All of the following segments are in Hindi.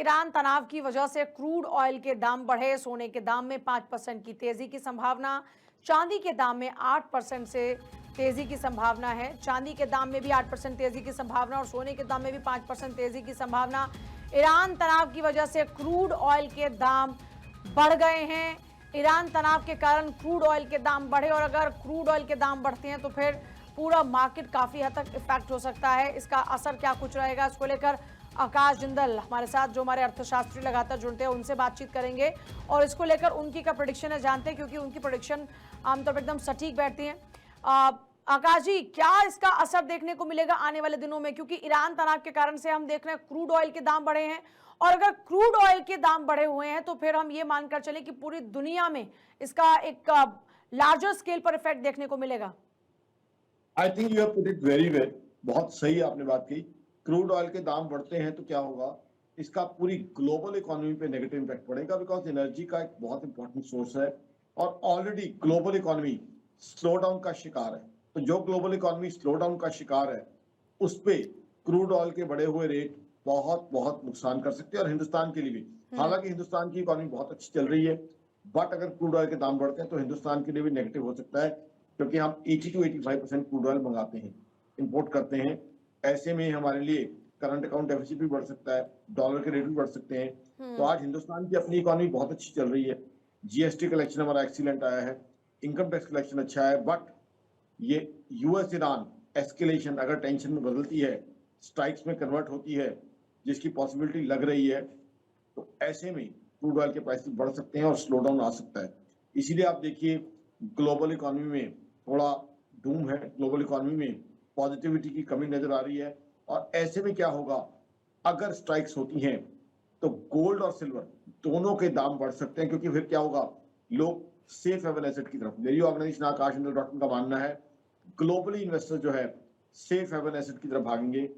ईरान तनाव की वजह से क्रूड ऑयल के दाम बढ़े, सोने के दाम में 5% की तेजी की संभावना, चांदी के दाम में 8% से तेजी की संभावना है। चांदी के दाम में भी 8% तेजी की संभावना और सोने के दाम में भी 5% तेजी की संभावना। ईरान तनाव की वजह से क्रूड ऑयल के दाम बढ़ गए हैं। ईरान तनाव के कारण क्रूड ऑयल के दाम बढ़े और अगर क्रूड ऑयल के दाम बढ़ते हैं तो फिर पूरा मार्केट काफी हद तक इफेक्ट हो सकता है। इसका असर क्या कुछ रहेगा, इसको लेकर आकाश जिंदल हमारे साथ, जो हमारे अर्थशास्त्री लगातार जुड़ते हैं, उनसे बातचीत करेंगे और इसको लेकर उनकी क्या प्रेडिक्शन है जानते हैं, क्योंकि उनकी प्रेडिक्शन आमतौर पर एकदम सटीक बैठती है। आकाश जी, क्या इसका असर देखने को मिलेगा आने वाले दिनों में, क्योंकि ईरान तनाव के कारण से हम देख रहे हैं क्रूड ऑयल के दाम बढ़े हैं और अगर क्रूड ऑयल के दाम बढ़े हुए हैं तो फिर हम ये मानकर चले कि पूरी दुनिया में इसका एक लार्जर स्केल पर इफेक्ट देखने को मिलेगा। I think you have put it very well. बहुत सही आपने बात की। क्रूड ऑयल के दाम बढ़ते हैं तो क्या होगा, इसका पूरी ग्लोबल इकोनॉमी पे नेगेटिव इम्पैक्ट पड़ेगा, बिकॉज एनर्जी का एक बहुत इंपॉर्टेंट सोर्स है और already global economy slow down का शिकार है। तो जो ग्लोबल इकोनॉमी स्लो डाउन का शिकार है उस पे क्रूड ऑयल के बढ़े हुए रेट बहुत बहुत नुकसान कर सकते हैं, और हिंदुस्तान के लिए भी। हालांकि हिंदुस्तान की इकोनॉमी बहुत अच्छी चल रही है, बट अगर क्रूड ऑयल के दाम बढ़ते हैं तो हिंदुस्तान के लिए भी नेगेटिव हो सकता है, क्योंकि हम 80 to 85% क्रूड ऑयल मंगाते हैं, इंपोर्ट करते हैं। ऐसे में हमारे लिए करंट अकाउंट डेफिसिट भी बढ़ सकता है, डॉलर के रेट भी बढ़ सकते हैं। तो आज हिंदुस्तान की अपनी इकोनॉमी बहुत अच्छी चल रही है। जीएसटी कलेक्शन हमारा एक्सीलेंट आया है, इनकम टैक्स कलेक्शन अच्छा है, बट ये यूएस ईरान एस्केलेशन अगर टेंशन में बदलती है, स्ट्राइक्स में कन्वर्ट होती है, जिसकी पॉसिबिलिटी लग रही है, तो ऐसे में क्रूड ऑयल के प्राइसेस बढ़ सकते हैं और स्लो डाउन आ सकता है। इसीलिए आप देखिए ग्लोबल इकोनॉमी में थोड़ा डूम है, ग्लोबल इकोनॉमी में पॉजिटिविटी की कमी नजर आ रही है। और ऐसे में क्या होगा, अगर स्ट्राइक्स होती हैं तो गोल्ड और सिल्वर दोनों के दाम बढ़ सकते हैं, क्योंकि फिर क्या होगा, लोग सेफ हेवन एसेट की तरफ, मेरी ऑर्गेनाइजेशन आकाश इंदल डॉट का मानना है, ग्लोबली इन्वेस्टर जो है सेफ हेवन एसेट की तरफ भागेंगे।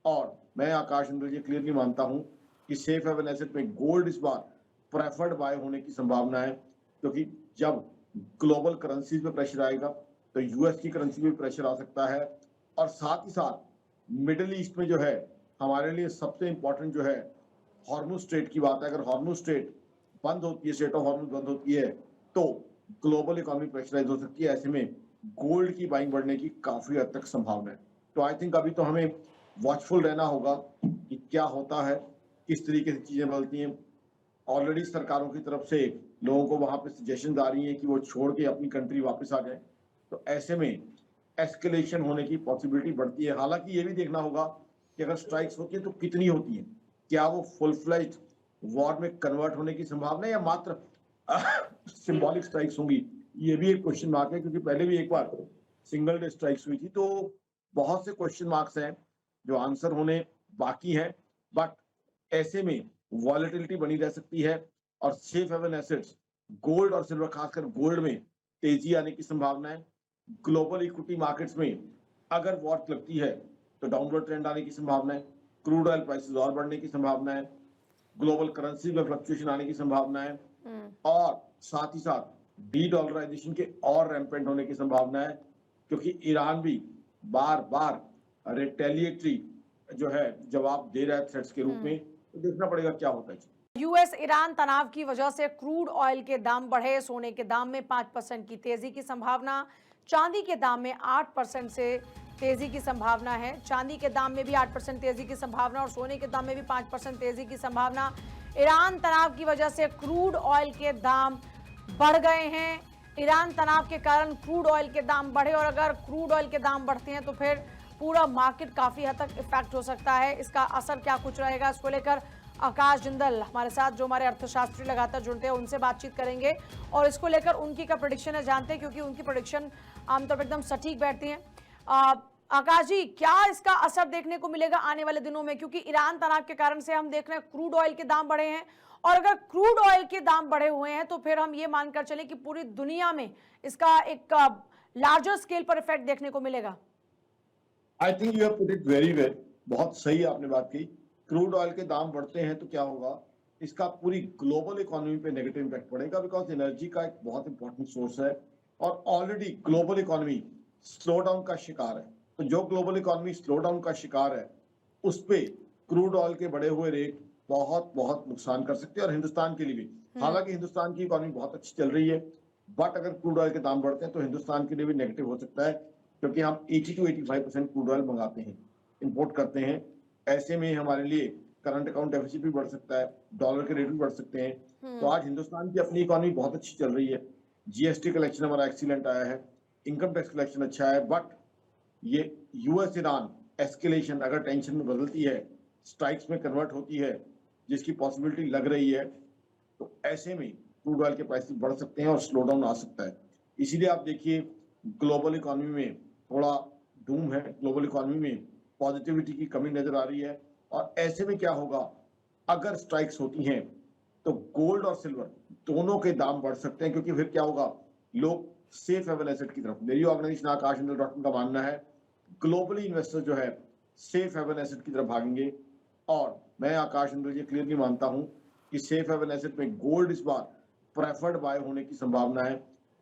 और मैं आकाश इंदल ये क्लियरली मानता हूं कि सेफ हेवन एसेट में गोल्ड इस बार प्रेफर्ड बाय होने की संभावना है, क्योंकि जब ग्लोबल करेंसीज पे प्रेशर आएगा तो यूएस की करेंसी में प्रेशर आ सकता है। और साथ ही साथ मिडिल ईस्ट में जो है हमारे लिए सबसे इंपॉर्टेंट जो है हॉर्मुज स्ट्रेट की बात है। अगर हॉर्मुज स्ट्रेट बंद होती है, स्ट्रेट ऑफ हॉर्मुज बंद होती है, तो ग्लोबल इकोनॉमी प्रेशराइज हो सकती है। ऐसे में गोल्ड की बाइंग बढ़ने की काफी हद तक संभावना है। तो आई थिंक अभी तो हमें वॉचफुल रहना होगा कि क्या होता है, किस तरीके से चीजें बदलती हैं। ऑलरेडी सरकारों की तरफ से लोगों को वहां पे सजेशन आ रही है कि वो छोड़ के अपनी कंट्री वापस आ जाए। तो ऐसे में एस्केलेशन होने की पॉसिबिलिटी बढ़ती है। हालांकि ये भी देखना होगा कि अगर स्ट्राइक्स होती है तो कितनी होती है, क्या वो फुल फ्लेज्ड वॉर में कन्वर्ट होने की संभावना है या मात्र सिंबॉलिक स्ट्राइक्स होंगी, ये भी एक क्वेश्चन मार्क है। क्योंकि पहले भी एक बार सिंगल डे स्ट्राइक्स हुई थी। तो बहुत से क्वेश्चन मार्क्स हैं जो आंसर होने बाकी हैं, बट ऐसे में वॉलेटिलिटी बनी रह सकती है और सेफ हेवन एसेट्स गोल्ड और सिल्वर, खासकर गोल्ड में तेजी आने की संभावना है। ग्लोबल इक्विटी मार्केट्स में अगर वॉर लगती है तो डाउनवर्ड ट्रेंड आने की संभावना है, क्रूड ऑयल प्राइसेस और बढ़ने की संभावना है, ग्लोबल करेंसी में फ्लक्चुएशन आने की संभावना है, और साथ ही साथ डी डॉलराइजेशन के और रैंपेंट होने की संभावना है, क्योंकि ईरान भी बार बार रिटेलिएटरी जो है जवाब दे रहा है थ्रेट्स के रूप में। तो देखना पड़ेगा क्या होता है। यूएस ईरान तनाव की वजह से क्रूड ऑयल के दाम बढ़े, सोने के दाम में 5% की तेजी की संभावना, चांदी के दाम में 8% से तेजी की संभावना है। चांदी के दाम में भी 8% तेजी की संभावना और सोने के दाम में भी 5% तेजी की संभावना। ईरान तनाव की वजह से क्रूड ऑयल के दाम बढ़ गए हैं। ईरान तनाव के कारण क्रूड ऑयल के दाम बढ़े और अगर क्रूड ऑयल के दाम बढ़ते हैं तो फिर पूरा मार्केट काफी हद तक इफेक्ट हो सकता है। इसका असर क्या कुछ रहेगा, इसको लेकर आकाश जिंदल हमारे साथ, जो हमारे अर्थशास्त्री लगातार जुड़ते हैं, उनसे बातचीत करेंगे और इसको लेकर उनकी क्या प्रेडिक्शन है जानते हैं, क्योंकि उनकी प्रेडिक्शन आमतौर पर एकदम सटीक बैठती है। आकाश जी, क्या इसका असर देखने को मिलेगा आने वाले दिनों में, क्योंकि ईरान तनाव के कारण से हम देख रहे हैं क्रूड ऑयल के दाम बढ़े हैं और अगर क्रूड ऑयल के दाम बढ़े हुए हैं तो फिर हम ये मानकर चले कि पूरी दुनिया में इसका एक लार्जर स्केल पर इफेक्ट देखने को मिलेगा। I think you have put it very well. बहुत सही आपने बात की। क्रूड ऑयल के दाम बढ़ते हैं तो क्या होगा, इसका पूरी ग्लोबल इकोनॉमी पे नेगेटिव इम्पैक्ट पड़ेगा, बिकॉज एनर्जी का एक बहुत इंपॉर्टेंट सोर्स है और already global economy slow down का शिकार है। तो जो ग्लोबल इकोनॉमी स्लो डाउन का शिकार है उस पे क्रूड ऑयल के बढ़े हुए रेट बहुत बहुत नुकसान कर सकते हैं और हिंदुस्तान के लिए भी। हालांकि हिंदुस्तान की इकोनॉमी बहुत अच्छी चल रही है, बट अगर क्रूड ऑयल के दाम बढ़ते हैं तो हिंदुस्तान के लिए भी नेगेटिव हो सकता है, क्योंकि हम 80 to 85% क्रूड ऑयल मंगाते हैं, इंपोर्ट करते हैं। ऐसे में हमारे लिए करंट अकाउंट डेफिसिट भी बढ़ सकता है, डॉलर के रेट भी बढ़ सकते हैं। तो आज हिंदुस्तान की अपनी इकोनॉमी बहुत अच्छी चल रही है, जीएसटी कलेक्शन हमारा एक्सीलेंट आया है, इनकम टैक्स कलेक्शन अच्छा है, बट ये यूएस ईरान एस्केलेशन अगर टेंशन में बदलती है, स्ट्राइक्स में कन्वर्ट होती है, जिसकी पॉसिबिलिटी लग रही है, तो ऐसे में क्रूड ऑयल के प्राइस बढ़ सकते हैं और स्लो डाउन आ सकता है। इसीलिए आप देखिए ग्लोबल इकोनॉमी में थोड़ा डूम है, ग्लोबल इकोनॉमी में पॉजिटिविटी की कमी नजर आ रही है। और ऐसे में क्या होगा, अगर स्ट्राइक्स होती हैं तो गोल्ड और सिल्वर दोनों के दाम बढ़ सकते हैं, क्योंकि फिर क्या होगा, लोग सेफ हेवन एसेट की तरफ, मेरी ऑर्गेनाइजेशन आकाश इंदल डॉट कॉम का मानना है, ग्लोबली इन्वेस्टर जो है सेफ हेवन एसेट की तरफ भागेंगे। और मैं आकाश इंदल जी क्लियरली मानता हूं कि सेफ हेवन एसेट में गोल्ड इस बार प्रेफर्ड बाय होने की संभावना है,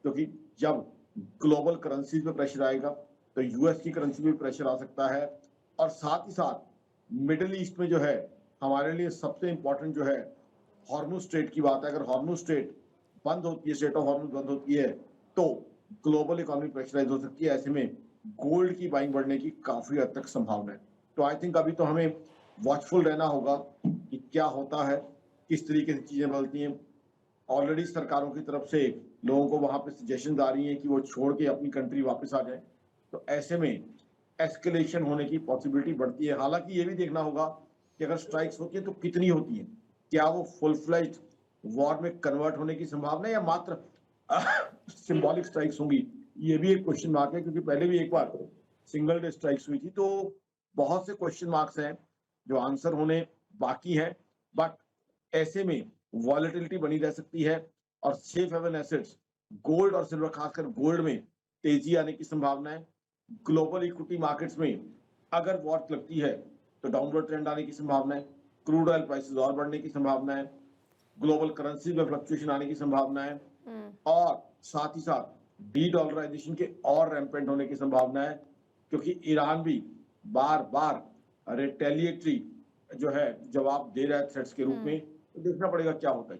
क्योंकि जब ग्लोबल करेंसीज पे प्रेशर आएगा तो यूएस की करेंसी पे प्रेशर आ सकता है। और साथ ही साथ मिडिल ईस्ट में जो है हमारे लिए सबसे इंपॉर्टेंट जो है हॉर्मुज स्ट्रेट की बात है। अगर हॉर्मुज स्ट्रेट बंद होती है, स्ट्रेट ऑफ हॉर्मुज बंद होती है, तो ग्लोबल इकोनॉमी प्रेशराइज हो सकती है। ऐसे में गोल्ड की बाइंग बढ़ने की काफी हद तक संभावना है। तो आई थिंक अभी तो हमें वॉचफुल रहना होगा कि क्या होता है, किस तरीके से चीजें बदलती हैं। ऑलरेडी सरकारों की तरफ से लोगों को वहां पे सजेशन आ रही है कि वो छोड़ के अपनी कंट्री वापस आ जाए। तो ऐसे में एस्केलेशन होने की पॉसिबिलिटी बढ़ती है। हालांकि ये भी देखना होगा कि अगर स्ट्राइक्स होती है तो कितनी होती है, क्या वो फुल फ्लेज्ड वॉर में कन्वर्ट होने की संभावना है या मात्र सिंबॉलिक स्ट्राइक्स होंगी, ये भी एक क्वेश्चन मार्क है। क्योंकि पहले भी एक बार सिंगल डे स्ट्राइक्स हुई थी। तो बहुत से क्वेश्चन मार्क्स हैं जो आंसर होने बाकी है, बट ऐसे में वॉलेटिलिटी बनी रह सकती है। और सेफ हेवन एसेट्स गोल्ड और सिल्वर, खासकर गोल्ड में तेजी आने की संभावना है। ग्लोबल इक्विटी मार्केट्स में अगर वॉर लगती है तो डाउनवर्ड ट्रेंड आने की संभावना है, क्रूड ऑयल प्राइसेस और बढ़ने की संभावना है, ग्लोबल करेंसी में फ्लक्चुएशन आने की संभावना है, और साथ ही साथ डी डॉलराइजेशन के और रैंपेंट होने की संभावना है, क्योंकि ईरान भी बार बार रिटेलिएटरी जो है जवाब दे रहा है थ्रेट्स के रूप में। तो देखना पड़ेगा क्या होता है।